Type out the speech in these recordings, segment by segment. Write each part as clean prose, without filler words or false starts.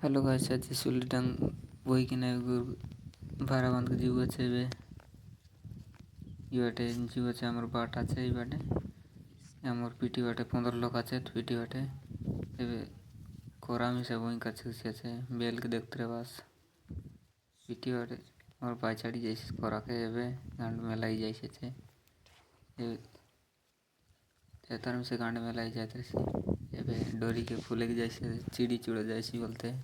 hello guys, आज सुलिटांग वही कि ना भारा बांध के जीव আছে ଏବେ ଇବାଟେ जीव আছে ଆମର बाट আছে ଇବାଟେ ଆମର ପିଟି ବାटे 15 लोग আছে पिटी बाटे ଏବେ कोरा में से वही कछ আছে बेल के देखते रहे बस पिटी बाटे और पाछाड़ी जैसे कोरा के ଏବେ गांड में लाई जैसे छे तेतर में से गांड में लाई जाते से ଏବେ डोरी के फूले के जैसे चिड़ी चुड़ा जैसी बोलते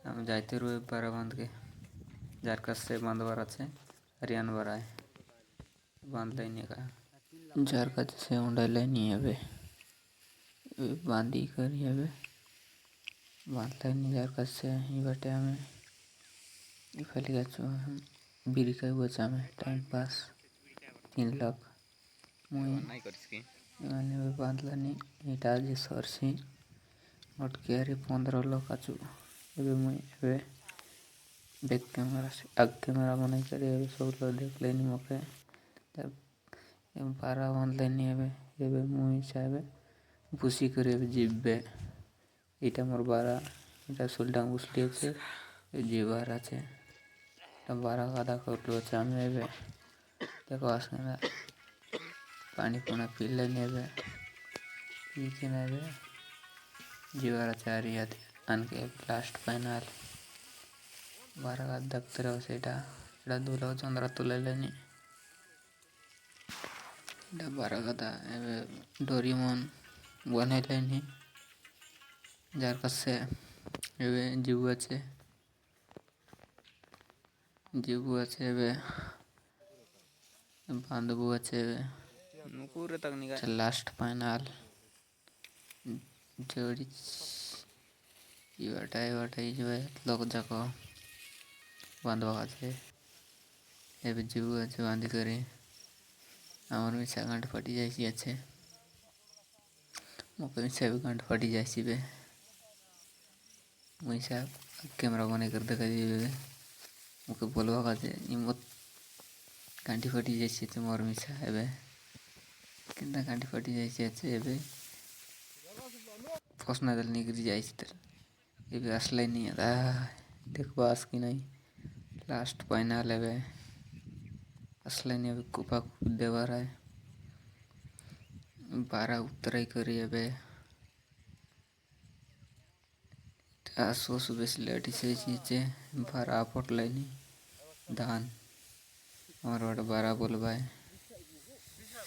हम जाते रुए पारा बांध के जार कस से बांधवार আছে हरियाण बराय बांध लाइने का जार कस से उंडा लाइनी है बांधी करी है बांध लाइनी जार कस से ये बटे हमें इफाली का चो बिरी का बचा में टाइम पास 3 लाख मुई मैंने भी बांध लानी इटा जी सरसी मोटके 15 लोग आचु एबे मुई एबे बैक कैमरा से आग कैमरा बनाई करे सब लोग देख लेनी मके जब पारा बांध लेनी एबे मुई चाहे बुसी करे जीबे इटा मोर बारा इटा सुलडांग बुसली আছে जीवार আছে ता बारा गादा करलो चामे एबे देखो आसने पानी पुना पी लेनी एबे पी के ना एबे जीवार चारी आती अनके लास्ट फाइनल बारा गादा दखते रहो सेटा एटा दूलो चंद्रा तुले लेनी बारा गादा एबे डोरीमन बने लेनी जार कसे एबे जीव আছে एबे बांधबू আছে लास्ट फाइनल जोड़ी इवाटा जो है लोग जाको बांधवा আছে एबे जीव আছে बांधी करे आमर मिसा गांठ फटी जाइसी আছে मोके मिसा भी गांठ फटी जाइसी बे मिसा कैमरा बने कर देखा दिबे मोके बोलवा काजे इमत गांठी फटी जाइसी तो मोर मिसा एबे किंदा गांठी फटी जाइसी আছে एबे फसना दल निकरी जाइसी तर एबे असलाई नहीं आता देखबा आस की नहीं लास्ट फाइनल एबे असलाई नहीं एबे कुपा देवार है बारा उतराई करी एबे आसो सुबह लेटी से चीचे बारा आपट लाइनी धान और वाट बारा बोलबाय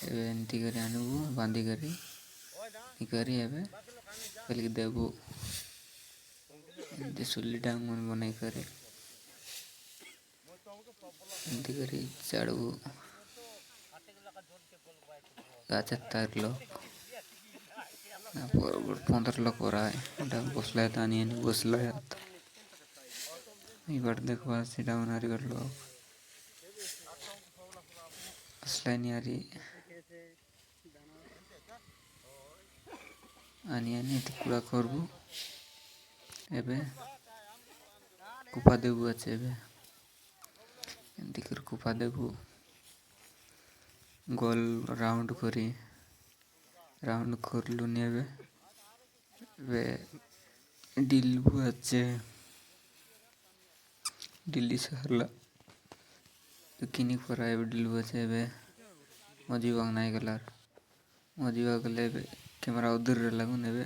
एबे एंती करी आनबू बांधी करी एबे पहले देबू एंती सुली डांग मन बनाई करे एंती करी चढ़बू गाछ तार लो 15 लोग रहा है बसला तानी बसला इबार देखबा सीधा बनारी कर लो असला नहीं आरी आनी आनी टुकड़ा करबू एबे कुपा देबू আছে एबे एंती कर कुपा देबू गोल राउंड करलू नहीं एबे डिलबू আছে दिल्ली सहरला किनी करा एबे डिलबू আছে एबे मजी बाग नाई गलार मजी बाग गले एबे कैमरा उधर लगुन एबे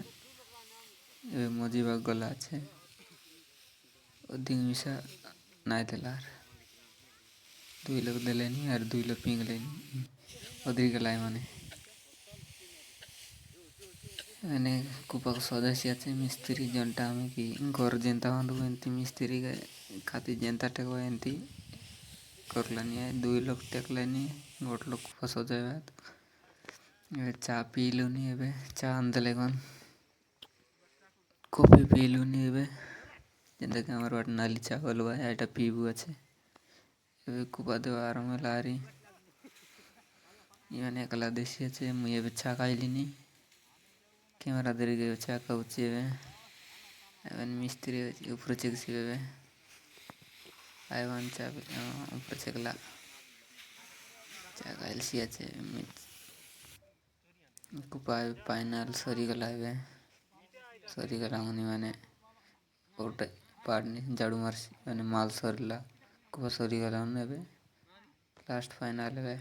मजी बाग गला আছে ओदिंग मिसा नाई देलार 2 लोग देलेनी और 2 लोग पिंग लेनी ओदरी गलाय माने मैंने कुपा को सदस्य আছে मिस्त्री जनता में कि घर जनता बांधबू एंती मिस्त्री गए खाती जनता टेकवा एंती करलानी है 2 लोग टेकलानी गोट लोग कुपा सजाए चा पीलुनी एबे चा अंदले गन कॉफी पीलुनी एबे जेंदा के हमार वाट नाली चा बोलवा एटा पीबू আছে एबे कुपा देवा आराम लारी यानी एकला देसी আছে मुई एबे चा खाइलिनी कैमरा दरी गयो चा खाउची एबे मिस्त्री ऊपर चेकसी एबे आईवान चा ऊपर चेकला चा खाइलसी আছে कुपा फाइनल सरी गला एबे ସରିଗଲା ମାନେ ଗୋଟେ ପାର୍ଟ ଝାଡ଼ୁ ମାର୍ସି ମାନେ ମାଲ୍ ସରିଲା କୁହ ସରିଗଲା ଏବେ ଲାଷ୍ଟ ଫାଇନାଲ୍ ଏବେ